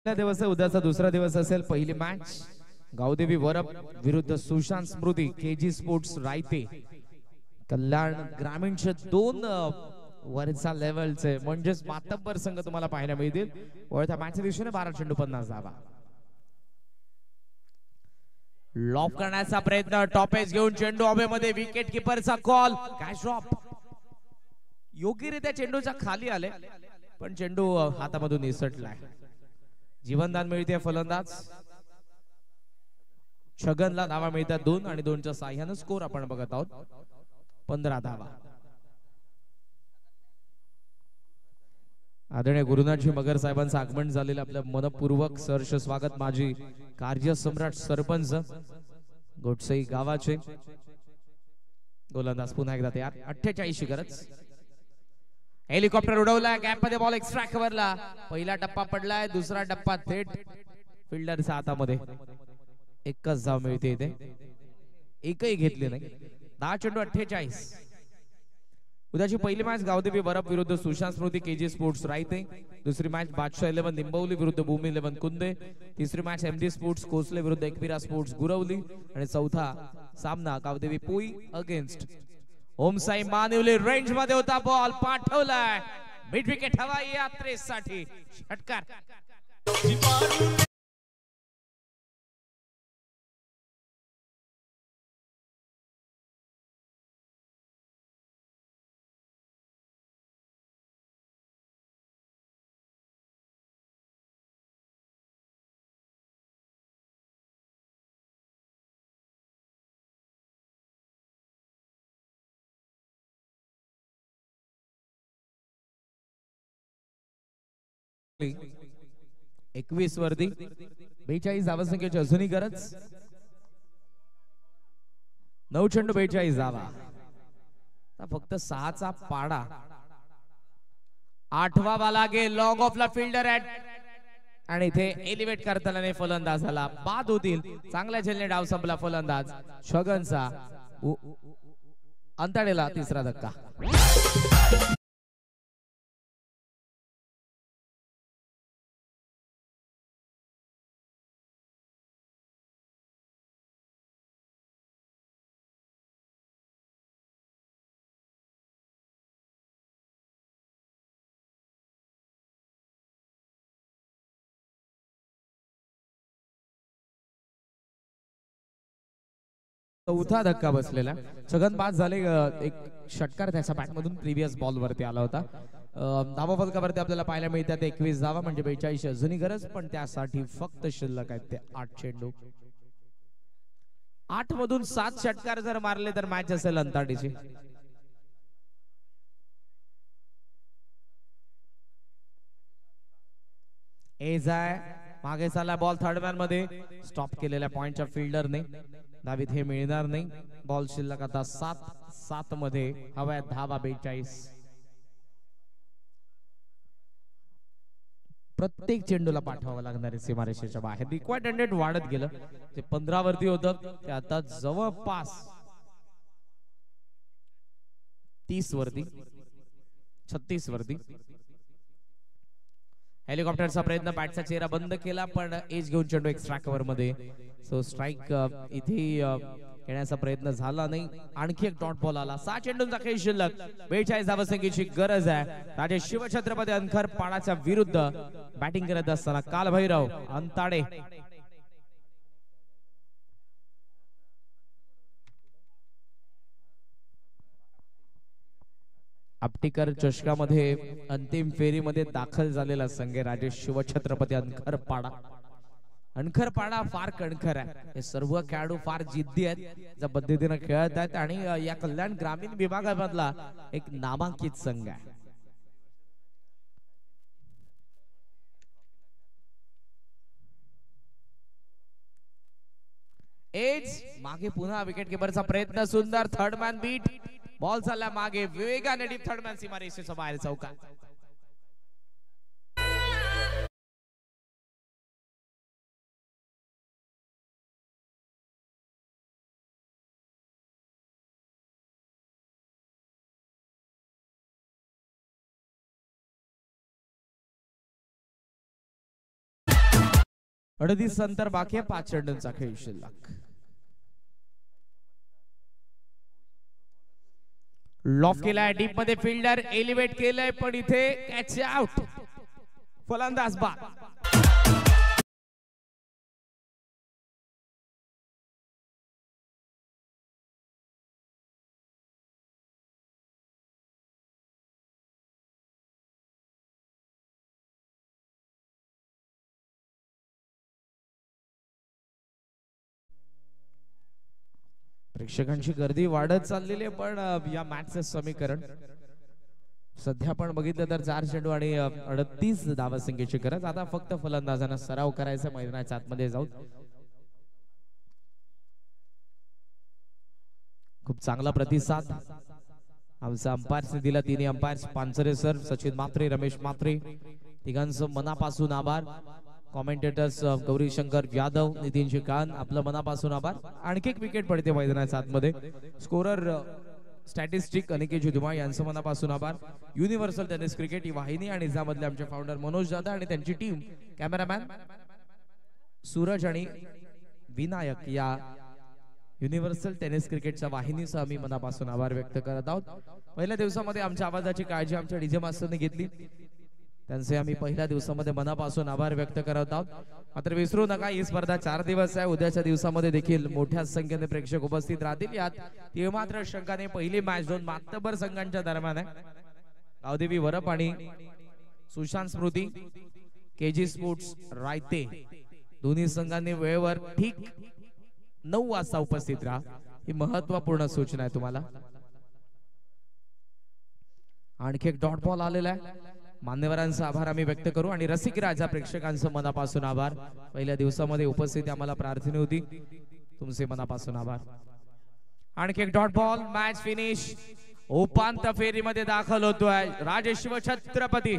दिवस उद्याचा दुसरा दिवस असेल. पहिली मॅच गावदेवी वरप विरुद्ध सुशांत स्मृती, केजी स्पोर्ट्स रायते. कल्याण ग्रामीणचे 2 वरचा लेवलचे म्हणजेच मातब्बर संघ तुम्हाला पाहायला मिळतील. वळत्या मॅचच्या दिवशीने 12 चेंडू 50 धावा. लॉफ करण्याचा प्रयत्न, टॉपेज घेऊन चेंडू हवेमध्ये, विकेट किपरचा कॉल, कॅच ड्रॉप. योग्यरित्या चेंडूच्या खाली आले पण चेंडू हातामधून निसटलाय. जीवनदान मिळते फलंदाज छगनला. धावा मिळतात 2 आणि 2च्या साह्यानं स्कोर आपण बघत आहोत 15 धावा. आदरणीय गुरुनाथजी मगर साहेबांचं आगमन झालेलं आपलं मनपूर्वक सहर्ष स्वागत. माजी कार्य सम्राट सरपंच गोटसई गावाचे गोलंदाज पुन्हा एकदा तयार. 48 ची गरज. हेलिकॉप्टर उडवला, गॅप मध्ये बॉल एक्स्ट्रा कव्हरला. पहिला टप्पा पडलाय, दुसरा टप्पा थेट फिल्डरच्या हातामध्ये. एकच धाव मिळते इथे, एकही घेतली नाही. 10-48. उद्याची पहिली मॅच गावदेवी बरप विरुद्ध सुशांत स्मृती केजी स्पोर्ट्स रायते. दुसरी मॅच बादशाह 11 निंबवली विरुद्ध भूमी 11 कुंदे. तिसरी मॅच एमडी स्पोर्ट्स कोसले विरुद्ध एकविरा स्पोर्ट्स गुरवली. आणि चौथा सामना गावदेवी पोई अगेन्स्ट ओमसाई मानिवली. रेंज मध्ये होता बॉल, पाठवलाय मिड विकेट हवाई यात्रेसाठी. षटकार. एकवीस वरती 42 धावसंख्येची अजूनही गरज. 9 चेंडू 42 धावा. फक्त 6चा पाडा. 8वा बाला गे लॉंग ऑफला फिल्डर आणि इथे एलिव्हेट करताना फलंदाजाला बाद होतील. चांगल्या झेलने डाव संपला फलंदाज छगनचा. अंताडेला तिसरा धक्का. चौथा धक्का बसलेला. छगन बाद झाले. एक षटकार त्याच्या बॅट मधून प्रिव्हियस बॉल वरती आला होता. धावा फलकावरती आपल्याला पाहायला मिळतात 21 धावा, म्हणजे 42 अजूनही गरज. पण त्यासाठी फक्त शिल्लक आहेत ते 8 चेंडू. 8 मधून 7 षटकार जर मारले तर मॅच असेल अंताडीची. एज आहे मागे चालला बॉल थर्ड मॅन मध्ये. स्टॉप केलेल्या पॉइंटच्या फिल्डरने. धावीत हे मिळणार नाही. बॉल शिल्लक आता 7 मध्ये हव्या धावा 42. प्रत्येक चेंडूला पाठवावं लागणार आहे सीमारेषेच्या बाहेर. रिक्वायर्ड 100 वाढत गेलं. ते 15 वरती होतं, ते आता जवळपास 30 वरती, 36 वरती. हेलिकॉप्टरचा प्रयत्न, बॅटचा चेहरा बंद केला, पण एज घेऊन चेंडू एक्स्ट्रा कव्हर मध्ये. सो स्ट्राइक इथे येण्याचा प्रयत्न झाला नाही. आणखी एक डॉट बॉल आला. 6 चेंडूंचा खेळ शिल्लक. 42 धावसंख्येची गरज आहे. राजे शिवछत्रपती अनखर पाडाच्या विरुद्ध बॅटिंग करत असताना कालभैरव अंताडे. आपटीकर चषकामध्ये अंतिम फेरीमध्ये दाखल झालेला संघ राजेश शिवछत्रपती अनखरपाडा. अनखरपाडा फार कणखर आहे. हे सर्व खेळाडू फार जिद्दी आहेत, ज्या पद्धतीने खेळत आहेत, आणि या कल्याण ग्रामीण विभागामधला एक नामांकित संघ आहे. एज मागे पुन्हा विकेट किपरचा प्रयत्न. सुंदर थर्ड मॅन बीट. बॉल चालला मागे वेगाने डीप. थर्ड मॅन सीमारेषेच्या बाहेर चौका. अडतीस अंतर बाकी आहे. 5 चेंडूंचा खेळ शिल्लक. लॉफ केलाय डीप मध्ये फिल्डर. एलिव्हेट केलंय, पण इथे कॅच आउट. फलंदाज बाद. प्रेक्षकांची गर्दी वाढत चाललेली आहे, पण या मॅचचं समीकरण सध्या आपण बघितलं तर 4 चेंडू आणि 38 धावसंख्येची गरज. आता फक्त फलंदाजांना सराव करायचा मैदानाच्या आतमध्ये जाऊन. खूप चांगला प्रतिसाद आमचा अंपायर्सने दिला, तिन्ही अंपायर्स पानसरे सर, सचिन मात्रे, रमेश मात्रे, तिघांचं मनापासून आभार. कॉमेंटेटर्स गौरी शंकर यादव, नितीन शिकान, आपलं मनापासून आभार. आणखी एक विकेट पडते मैदानाच्या आतमध्ये. स्कोरर स्टॅटिस्टिक अनिकेत जुदुमा यांचं मनापासून आभार. युनिव्हर्सल टेनिस क्रिकेट ही वाहिनी आणि ज्यामधले आमचे फाउंडर मनोज जाधव आणि त्यांची टीम, कॅमेरामॅन सूरज आणि विनायक, या युनिव्हर्सल टेनिस क्रिकेटच्या वाहिनीचा आम्ही मनापासून आभार व्यक्त करत आहोत. पहिल्या दिवसामध्ये आमच्या आवाजाची काळजी आमच्या डीजे मास्टरने घेतली, त्यांचे आम्ही पहिल्या दिवसामध्ये मनापासून आभार व्यक्त करत आहोत. मात्र विसरू नका, ही स्पर्धा 4 दिवस आहे. उद्याच्या दिवसामध्ये देखील मोठ्या संख्येने प्रेक्षक उपस्थित राहतील. यात तीळ मात्र शंकाने पहिली मॅच 2 मातबर संघांच्या दरम्यान आहे. गावदेवी वरप आणि सुशांत स्मृती केजी स्पोर्ट्स रायते, दोन्ही संघांनी वेळेवर ठीक 9 वाजता उपस्थित राहा, ही महत्वपूर्ण सूचना आहे तुम्हाला. आणखी एक डॉट बॉल आलेला आहे. मान्यवरांचा आभार आम्ही व्यक्त करू आणि रसिक राजा प्रेक्षकांचं मनापासून आभार. पहिल्या दिवसामध्ये उपस्थिती आम्हाला प्रार्थना होती, तुमचे मनापासून आभार. आणखी एक डॉट बॉल, मॅच फिनिश. उपांत्य फेरीमध्ये दाखल होतोय राजशिव छत्रपती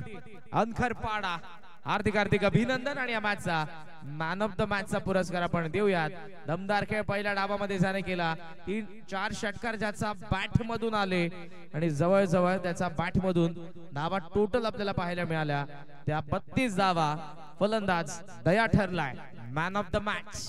अनखरपाडा. हार्दिक हार्दिक अभिनंदन. आणि या मॅचचा मॅन ऑफ द मॅचचा पुरस्कार आपण देऊयात. दमदार खेळ पहिल्या डावामध्ये ज्याने केला, 3-4 षटकार ज्याचा बॅट मधून आले आणि जवळजवळ त्याचा बॅट मधून धावा टोटल आपल्याला पाहायला मिळाल्या. त्या 32 धावा फलंदाज दया ठरलाय मॅन ऑफ द मॅच.